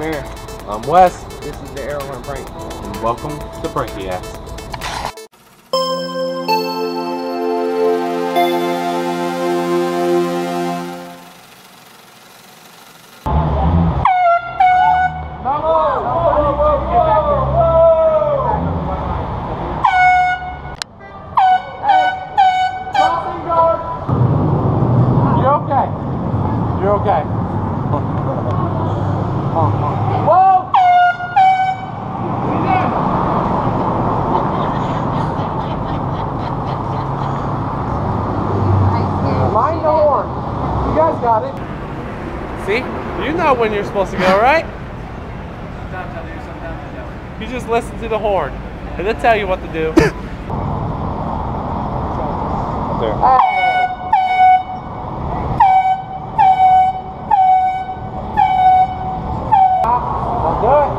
Aaron. I'm Wes. This is the Arrowhead Prank. And welcome to Prankiacs. You're okay. Whoa! Mind the horn. You guys got it. See? You know when you're supposed to go, right? Sometimes I do, sometimes I don't. You just listen to the horn, and they'll tell you what to do. Up there.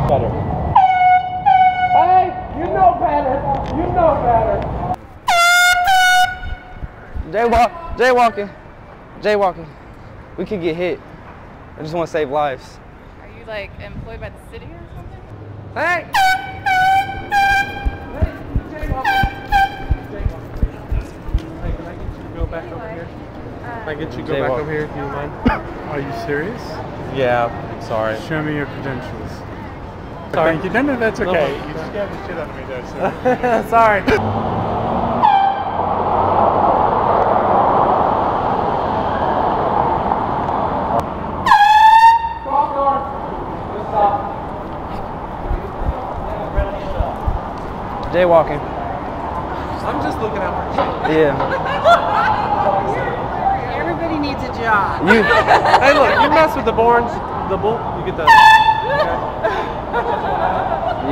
Better. Hey, you know better. You know better. Jaywalking. We could get hit. I just want to save lives. Are you like employed by the city or something? Hey! Hey, can I get you to go back over here? Can I get you to go back over here? Do you mind? Are you serious? Yeah, sorry. Show me your credentials. Sorry. Thank you. No, that's okay. No. You scared the shit out of me there, so. Sorry. Jaywalking. I'm just looking out for you. Yeah. Everybody needs a job. You. Hey, look, you mess with the orange, the bull, you get the.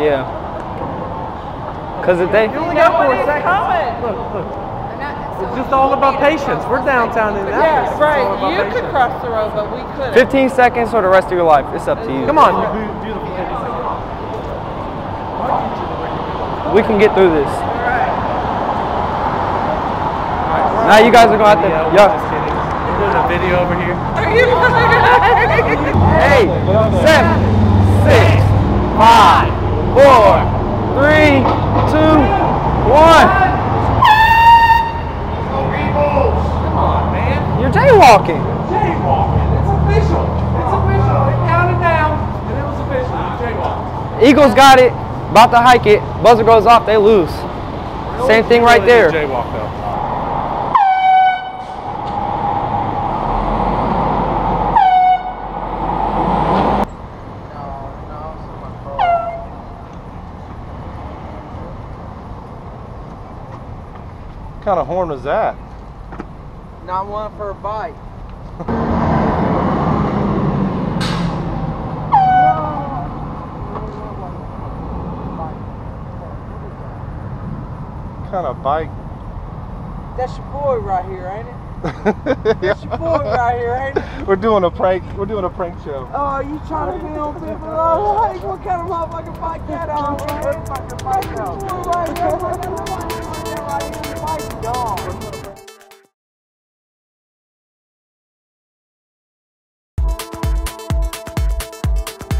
Yeah. Cause if they. You only got 4 seconds. Look. It's just all about patience. We're downtown in Yeah, Athens. right. You could cross the road, but we couldn't. 15 seconds or the rest of your life. It's up to you. Come on, you beautiful 50 seconds. We can get through this. Right. Now you guys are going to have to. Yeah. Just kidding. We're doing a video over here. Are you? 8, 7, 6, 5, 4, 3, 2, 1. Come on, man. You're jaywalking. Jaywalking. It's official. It's official. They counted down, and it was official. You jaywalked. Eagles got it. About to hike it. Buzzer goes off. They lose. Same thing right there. Jaywalk though. What kind of horn was that? Not one for a bite. What kind of bike? That's your boy right here, ain't it? That's your boy right here, ain't it? We're doing a prank. We're doing a prank show. Oh, you trying to be on people? Oh, like, what kind of motherfucking bike that on, man? What fucking bike on? Bike dog.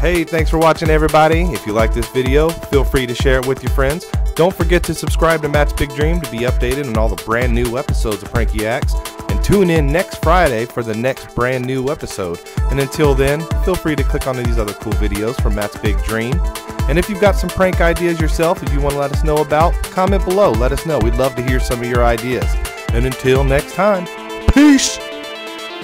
Hey, thanks for watching, everybody. If you like this video, feel free to share it with your friends. Don't forget to subscribe to Matt's Big Dream to be updated on all the brand new episodes of Prankiacs. And tune in next Friday for the next brand new episode. And until then, feel free to click on these other cool videos from Matt's Big Dream. And if you've got some prank ideas yourself that you want to let us know about, comment below. Let us know. We'd love to hear some of your ideas. And until next time, peace!